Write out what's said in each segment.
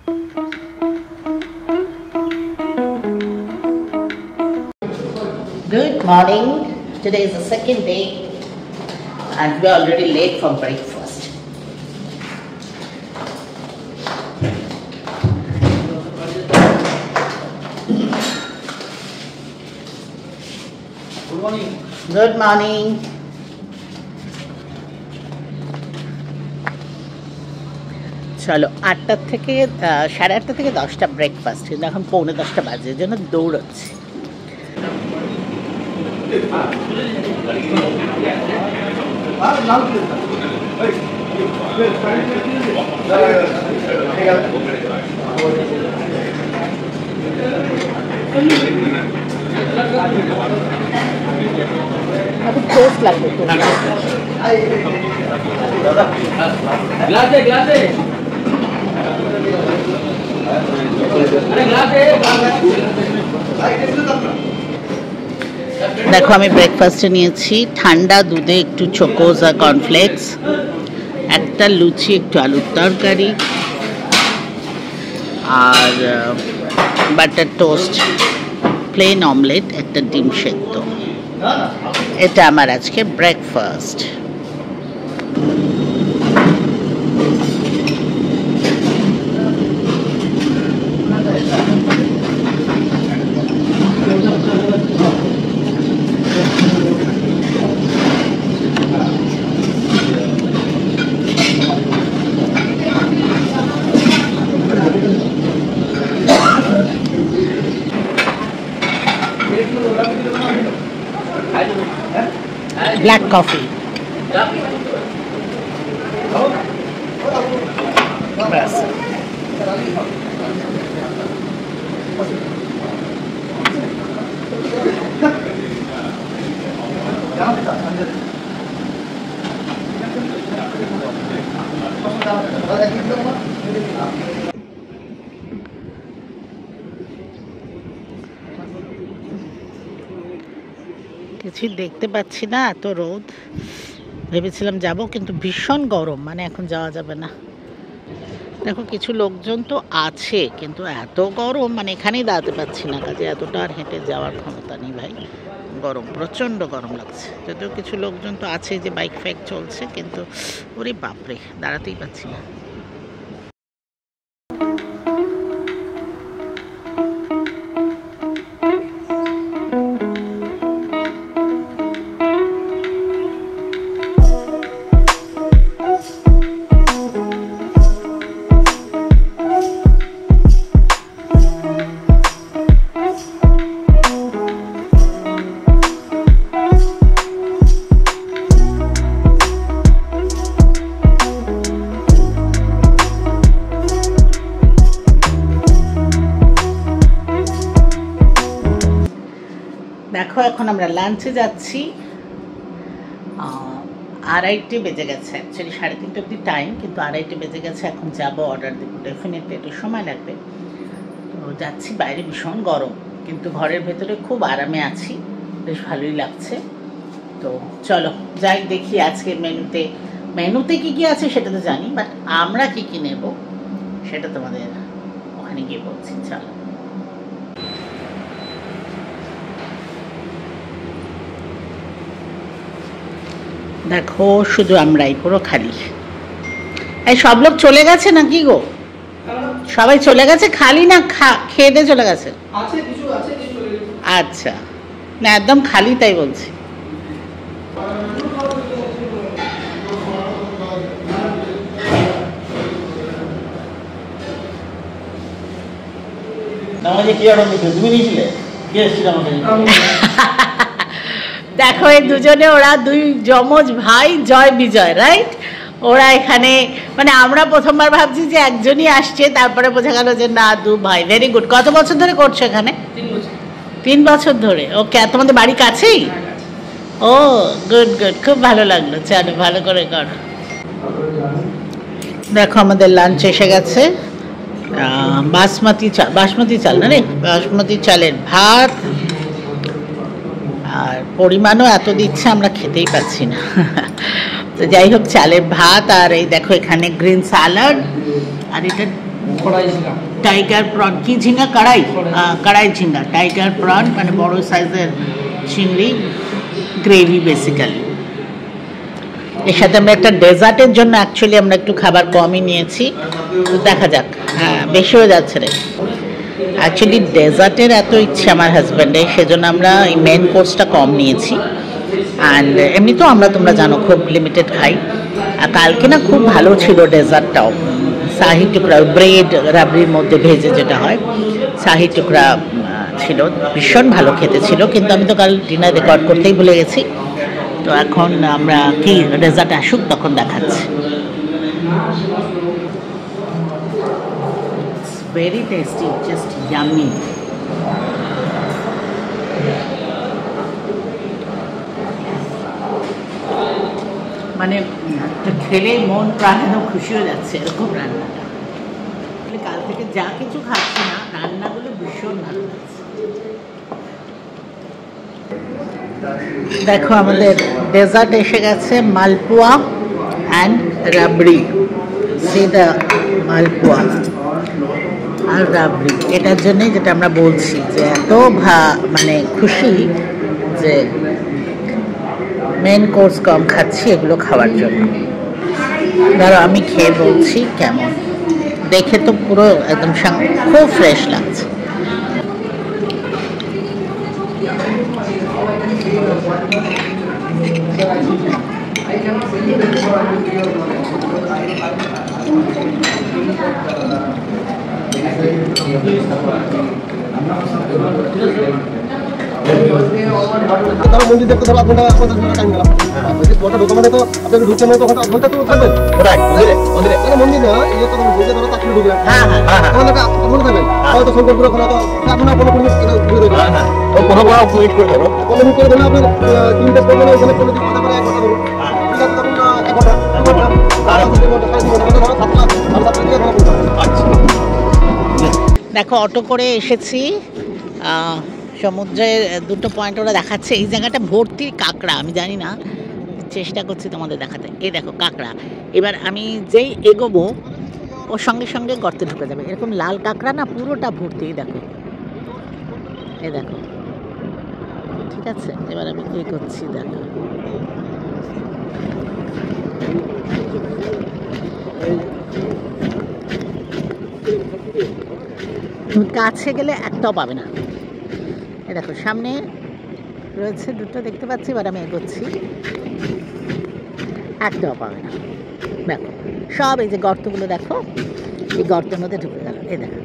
Good morning. Today is the second day and we are already late for breakfast. Good morning. Good morning. চলো 8টা থেকে 8:30 থেকে 10টা breakfast, কিন্তু এখন 9:45 বাজে, এর জন্য দৌড়াচ্ছি। খুব টেস্ট লাগবে তো। দেখো আমি ব্রেকফাস্টে নিয়েছি ঠান্ডা দুধে একটু চোকোজ আর কর্নফ্লেক্স, একটা লুচি, একটু আলুর তরকারি আর বাটার টোস্ট, প্লেন অমলেট, একটা ডিম সেদ্ধ। এটা আমার আজকে ব্রেকফাস্ট। Black coffee. Bas. কিছু দেখতে পাচ্ছি না, এত রোদ। ভেবেছিলাম যাব, কিন্তু ভীষণ গরম, মানে এখন যাওয়া যাবে না। দেখো কিছু লোকজন তো আছে, কিন্তু এত গরম, মানে এখানেই দাঁড়াতে পারছি না, কাজে এতটা আর হেঁটে যাওয়ার ক্ষমতা নেই ভাই। গরম, প্রচণ্ড গরম লাগছে। যদিও কিছু লোকজন তো আছে যে বাইক ফাইক চলছে, কিন্তু ওরে বাপরে, দাঁড়াতেই পারছি না। দেখো এখন আমরা লাঞ্চে যাচ্ছি। 2:30 বেজে গেছে, অ্যাকচুয়ালি 3:30 অবধি টাইম, কিন্তু 2:30 বেজে গেছে। এখন যাব, অর্ডার দেবো, ডেফিনেটলি একটু সময় লাগবে। তো যাচ্ছি, বাইরে ভীষণ গরম, কিন্তু ঘরের ভেতরে খুব আরামে আছি, বেশ ভালোই লাগছে। তো চলো যাই, দেখি আজকে মেনুতে কী কী আছে সেটা তো জানি, বাট আমরা কী কী নেব সেটা তোমাদের ওখানে গিয়ে বলছি। চলো। দেখো শুধু আমরাই, পুরো খালি। এই সব লোক চলে গেছে নাকি গো? সবাই চলে গেছে, খালি না খেয়ে দিয়ে চলে গেছে? আচ্ছা, না একদম খালি, তাই বলছি। দেখো এই দুজনে, ওরা দুই যমজ ভাই, জয় বিজয়, রাইট? ওরা এখানে, মানে আমরা প্রথমবার ভাবছি যে একজনই আসছে, তারপরে বোঝা গেল যে না, দু ভাই। Very good. কত বছর ধরে করছো এখানে? 3 বছর ধরে। ওকে, তোমাদের বাড়ি কাছেই? ও গুড গুড, খুব ভালো লাগলো। চলো ভালো করে করো। দেখো আমাদের লাঞ্চ এসে গেছে। বাসমতি চাল না রে, বাসমতি চালের ভাত, আর পরিমাণও এত দিচ্ছে আমরা খেতেই পাচ্ছি না। তো যাই হোক, চালের ভাত, আর এই দেখো এখানে গ্রিন স্যালাড, আর এটা টাইগার প্রন কি ঝিঙ্গা কড়াই ঝিঙ্গা টাইগার প্রন মানে বড় সাইজের চিংড়ি গ্রেভি বেসিক্যালি। এর সাথে আমরা একটা ডেজার্টের জন্য অ্যাকচুয়ালি আমরা একটু খাবার কমই নিয়েছি, তো দেখা যাক। হ্যাঁ বেশি হয়ে যাচ্ছে রে। অ্যাকচুয়ালি ডেজার্টের এত ইচ্ছে আমার হাজব্যান্ডের, সেজন্য আমরা এই মেন কোর্সটা কম নিয়েছি। অ্যান্ড এমনি তো তোমরা জানো খুব লিমিটেড খাই। আর কালকে না খুব ভালো ছিল ডেজার্টটাও, শাহি টুকরা ব্রেড রাবড়ির মধ্যে ভেজে যেটা হয় শাহি টুকরা ছিল, ভীষণ ভালো খেতে ছিল। কিন্তু আমি তো কাল ডিনার রেকর্ড করতেই ভুলে গেছি, তো এখন আমরা কি ডেজার্ট আসুক তখন দেখাচ্ছি। Very tasty, just yummy. মানে খেলে মন প্রাণ খুশি হয়ে যাচ্ছে এরকম রান্নাটা। কাল থেকে যা কিছু খাচ্ছি না, রান্নাগুলো ভীষণ ভালো লাগছে। দেখো আমাদের ডেজার্ট এসে গেছে, মালপোয়া অ্যান্ড রাবড়ি। সেটা মালপোয়া আর রাবড়ি, এটার জন্যই যেটা আমরা বলছি যে এত মানে খুশি যে মেন কোর্স কম খাচ্ছি এগুলো খাওয়ার জন্য। ধরো আমি খেয়ে বলছি কেমন, দেখে তো পুরো একদম খুব ফ্রেশ লাগছে। মন্দির দেখতে ধরো আপনারা টাইম গেলাম দোকানে তো আপনাদের ঢুকতে মতো ঘন্টা তো থাকবেন মন্দির না, এই তো বুঝে ধরো তাকে ঢুকলেন মনে থাকবেন হয়তো শঙ্করপুর ওখানে তো আপনারা কোনো মিনিট ঘুরে দেবেন, কোনো মিনিট করে ধরো, কোনো মিনিট করে ধরো আপনার তিনটে করবেন, ওখানে কোনো দিন কথা বলে এক কথা বলুন, ঠিক আছে তখন এক ঘন্টা দেখো অটো করে এসেছি সমুদ্রের দুটো পয়েন্ট ওরা দেখাচ্ছে। এই জায়গাটা ভর্তি কাঁকড়া, আমি জানি না, চেষ্টা করছি তোমাদের দেখাতে। এই দেখো কাঁকড়া, এবার আমি যেই এগোবো ওর সঙ্গে সঙ্গে গর্তে ঢুকে যাবে। এরকম লাল কাঁকড়া না পুরোটা ভর্তি, এই দেখো, এই দেখো, ঠিক আছে। এবার আমি কি করছি দেখো, কাছে গেলে একটাও পাবে না। এই দেখো সামনে রয়েছে দুটো দেখতে পাচ্ছি, এবার আমি এগোচ্ছি, একটাও পাবে না। দেখো সব এই যে গর্তগুলো দেখো, এই গর্তের মধ্যে ঢুকে গেল। এই দেখো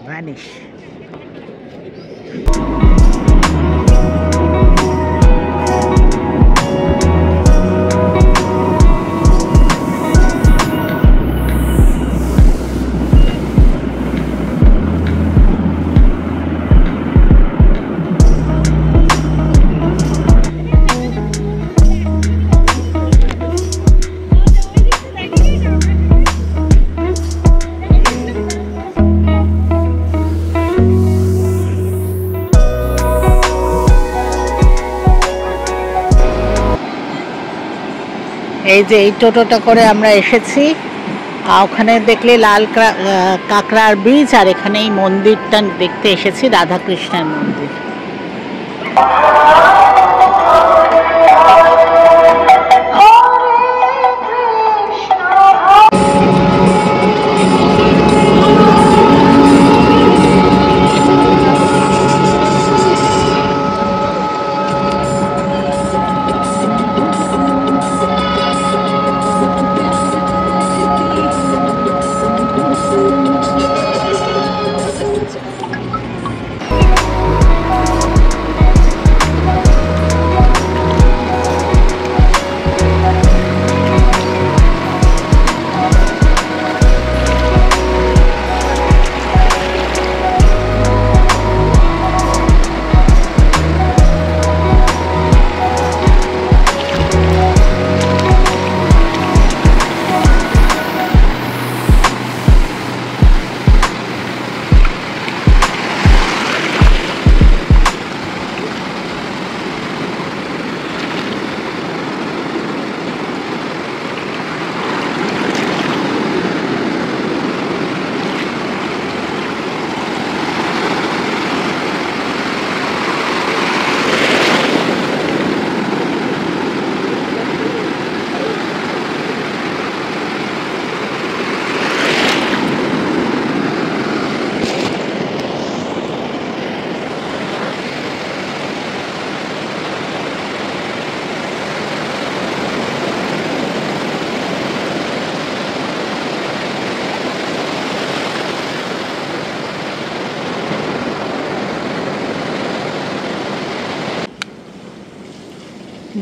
vanish. এই যে এই টোটোটা করে আমরা এসেছি, ওখানে দেখলে লাল কাঁকড়ার বীজ, আর এখানে এই মন্দিরটা দেখতে এসেছি, রাধাকৃষ্ণের মন্দির।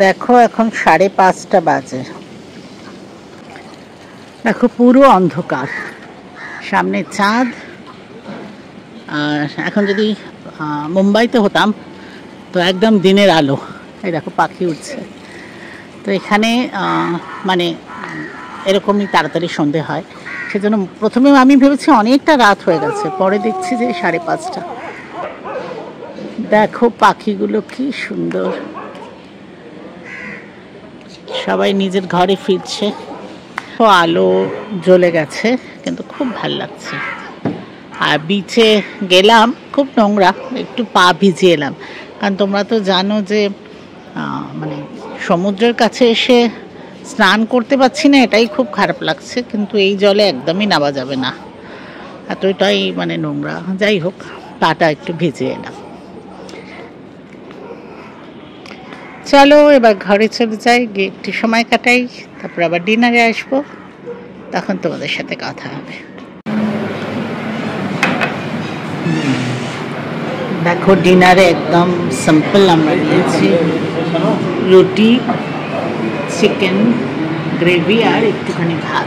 দেখো এখন 5:30 বাজে, দেখো পুরো অন্ধকার, সামনে চাঁদ। আর এখন যদি মুম্বাইতে হতাম তো একদম দিনের আলো। এই দেখো পাখি উঠছে। তো এখানে মানে এরকমই তাড়াতাড়ি সন্ধে হয়, সেজন্য প্রথমে আমি ভেবেছি অনেকটা রাত হয়ে গেছে, পরে দেখছি যে 5:30। দেখো পাখিগুলো কি সুন্দর, সবাই নিজের ঘরে ফিরছে। আলো জ্বলে গেছে কিন্তু খুব ভাল লাগছে। আর বিচে গেলাম, খুব নোংরা, একটু পা ভিজিয়ে এলাম, কারণ তোমরা তো জানো যে মানে সমুদ্রের কাছে এসে স্নান করতে পারছি না, এটাই খুব খারাপ লাগছে। কিন্তু এই জলে একদমই নামা যাবে না, এতটাই মানে নোংরা। যাই হোক, পাটা একটু ভিজিয়ে এলাম। চলো এবার ঘরে চলে যাই, গিয়ে একটু সময় কাটাই, তারপর আবার ডিনারে আসবো, তখন তোমাদের সাথে কথা হবে। দেখো ডিনারে একদম সিম্পল আমরা নিয়েছি, রুটি, চিকেন গ্রেভি আর একটুখানি ভাত।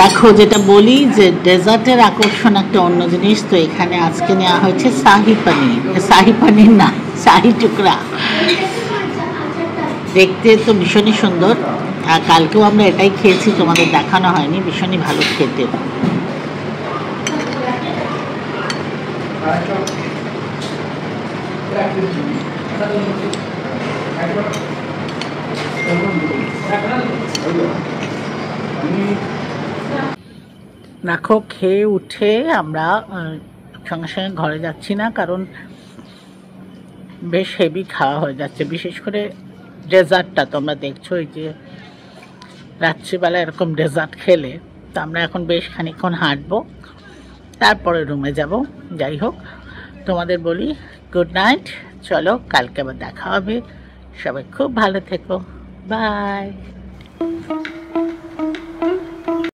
দেখো যেটা বলি যে ডেজার্টের আকর্ষণ একটা অন্য জিনিস। তো এখানে আজকে নেওয়া হয়েছে শাহি পনির, শাহি পনির না, শাহি টুকরা। দেখতে তো ভীষণই সুন্দর, আর কালকেও আমরা এটাই খেয়েছি, তোমাদের দেখানো হয়নি, ভীষণই ভালো খেতে। দেখো খেয়ে উঠে আমরা সঙ্গে সঙ্গে ঘরে যাচ্ছি না, কারণ বেশ হেভি খাওয়া হয়ে যাচ্ছে, বিশেষ করে ডেজার্টটা তোমরা দেখছো। এই যে রাত্রিবেলা এরকম ডেজার্ট খেলে, তো আমরা এখন বেশ খানিকক্ষণ হাঁটবো, তারপরে রুমে যাব। যাই হোক, তোমাদের বলি গুড নাইট, চলো কালকে আবার দেখা হবে, সবাই খুব ভালো থেকো, বাই।